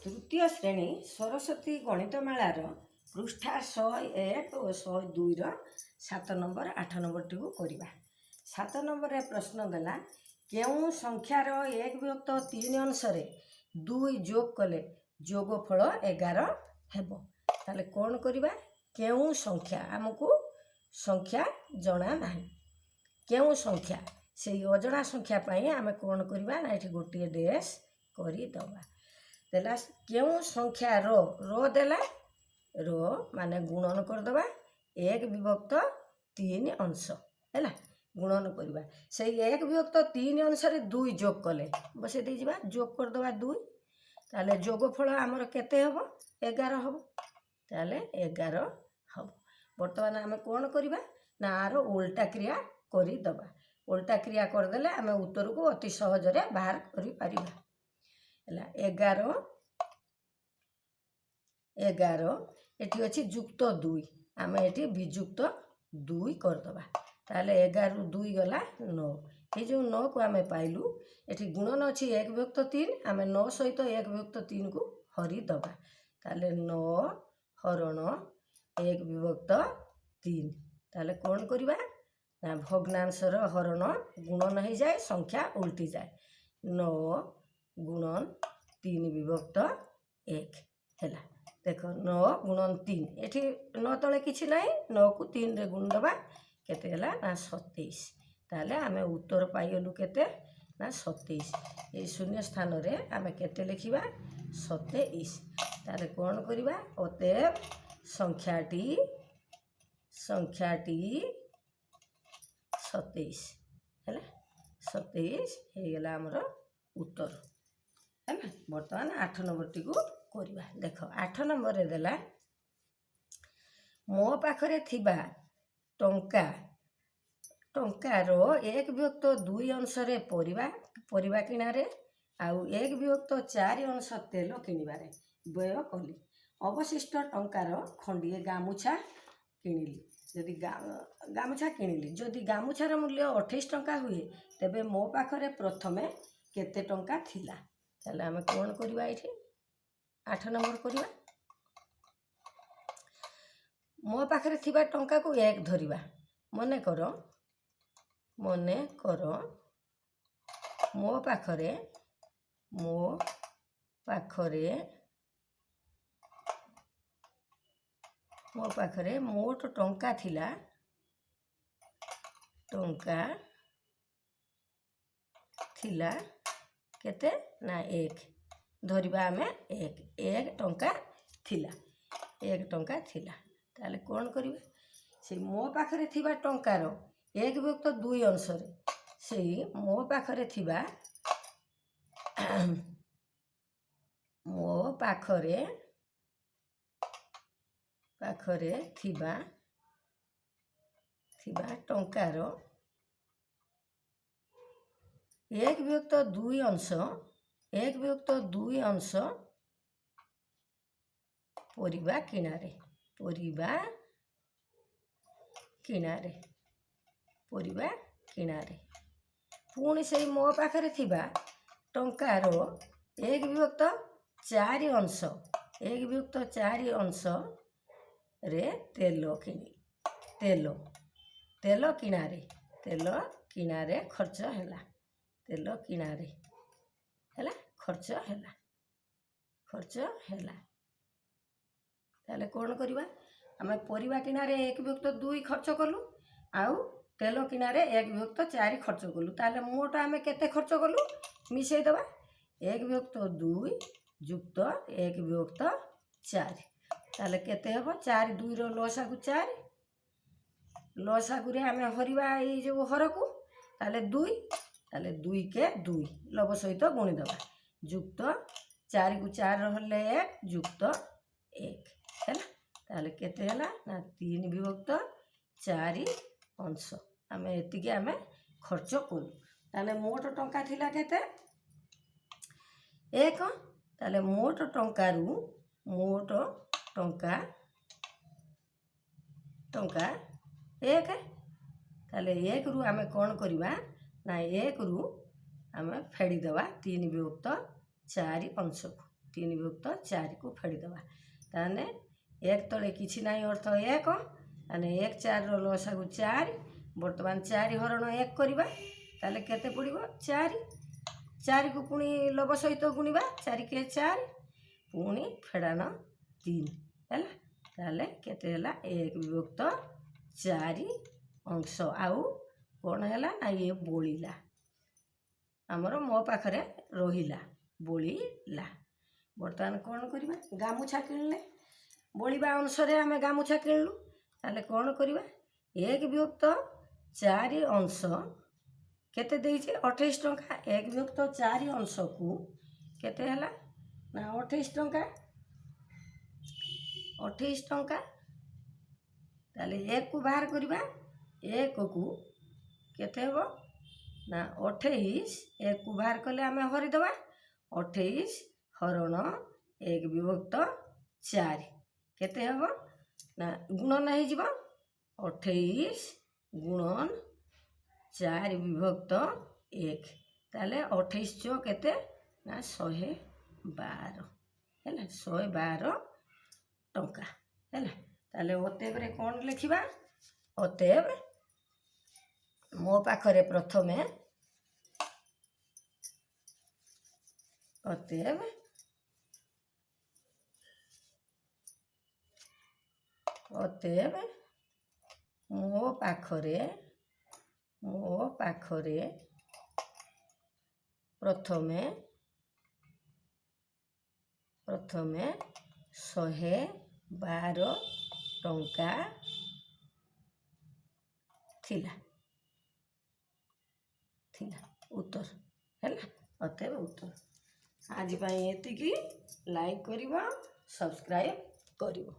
तृतीय श्रेणी सरस्वती गणितमालार पृष्ठा 101 और 102 7 नंबर 8 नंबर टी करवा। 7 नंबर रे प्रश्न देला केउं संख्यार 1/3 अंश रे 2 जोग कले जोगफल 11 हेबो। ताले कौन करवा केउं संख्या आमको संख्या जना नाही केउं संख्या से अजना संख्या पाई आमे कौन करवा ना एठी गोटे डेस करी दबा। देला केउं संख्या रो देला रो माने गुणन करदबा 1/3 अंश हैला गुणन करवा से 1/3 अंश रे 2 जोग कले बसे दे जिबा जोग करदबा 2 ताले जोगफल आमर केते हबो 11 हबो ताले 11 हबो। वर्तमान आमे कोन करबा ना आरो उल्टा क्रिया करी दबा। उल्टा क्रिया कर देले आमे उत्तर को अति सहज रे बाहर करि परिबा। 11 एटी अच्छी जुक्त 2 आम ये विजुक्त 2 करदबा ताले 11 रु 2 गला 9 ये जो 9 को आम पाइलु ये गुणन अच्छी 1/3 आम 9 सहित 1/3 को हरी दबा ताले 9 हरण 1/3 ताले कौन करवा ना भग्नांशर हरण गुणन हो जाए संख्या उल्टी जाए 9 गुणन 3/1 है। देख 9 गुणन 3 ये 9 तले किसी ना 9 को 3 रे गुण दबा केते ना 27 ताले आमे उत्तर पाइलु केते ना 27 ये शून्य स्थान रे आमे केते लिखिबा 27 ताले कौन करवा अतएव संख्याटी 27 है 27 हो गला हमर उत्तर है ना। बर्तमान 8 नंबर टी को करवा। देख 8 नंबर रे देला मो पाखरे थिबा टंका टंकार 1/2 अंश रे परिबा किणारे आउ 1/4 अंश तेल किणवारे व्यय कली अवशिष्ट टंकार खंडिए गामुछा किणिली जदि गामुछा किणिली जदि गामुछार मूल्य 28 टंका हुए तेबे मो पाखरे प्रथमे केते टंका थिला ताले आमे कोन करबा एठी 8 नंबर करवा। मो पाखरे थिबा टंका को 1 धरिबा मने कर मो पाखरे मोट टंका थिला केते ना 1 धरिबा आमे 1 टंका थिला ताले कौन करबा से मो पाखरे थिबा टंकार 1/2 अंश रे से मो पाखरे थिबा टंकार 1/2 अंश परिबा किणारे पुणी से मो पाखरे थिबा टंकार 1/4 अंश रे तेल किणारे खर्च हैला ताले कौन करवा आम परिबा किणारे 1/2 खर्च कलु आउ तेल किणारे 1/4 खर्च कलु ताले मोट आम केते खर्च कलु मिसई दबा 1/2 जुक्त 1/4 ताले केते हबो 4 2 रो लसागु 4 लसागु रे आम हरिबा ये जो हर को ताले 2 के 2 लब सहित गुणी दबा जुक्त 4 को 4 रहले 1 जुक्त 1 है ताले केते हला ना 3/4 अंश आम एतिके आम खर्च करू ताले मोट टंका थिला केते 1 ताले मोट टंका 1 ताले 1 रु आम कौन करवा ना 1 रु आम फेड़ी दबा 3/4 अंश को 3 ବିଭକ୍ତ 4 को फेड़ीदबा ताने 1 तले किछि नाही अर्थ 1 ताने 1 4 रो लसागु 4 वर्तमान 4 हरण 1 करबा ताले केते पड़िबो 4 4 को पुणी लव सहित गुणिबा 4 के 4 पुणी फेड़ान 3 हैला ताले केते हैला 1 विभक्त 4 अंश आउ कौन है ना ये बोलिला आमर मो पाखरे रहिला बोलिला बर्तमान कौन करवा गामुछा किणले बोलिबा अनुसार आम गामुछा किणलु ताले कौन करवा 1 विभक्त 4 अंश केते देइछे 28 टंका 1 विभक्त 4 अंश को केते हला ना 28 टंका 28 टंका ताले 1 को बाहर करवा 1 को केते हो ना 28 1 को बाहर कले आम हरिदबा 28 हरण 1 विभक्त 4 केते हो ना गुणन हो जीव 28 गुणन 4 विभक्त 1 ताले 28 चो केते ना 112 हैला 112 टंका हैला ताले अतएव रे कोन लिखिबा अतएव मो पाखरे प्रथमे अतएव मो पाखरे प्रथमे 112 टंका थिला उत्तर है अतएव उत्तर आज एति लाइक करिवो सब्सक्राइब करिवो।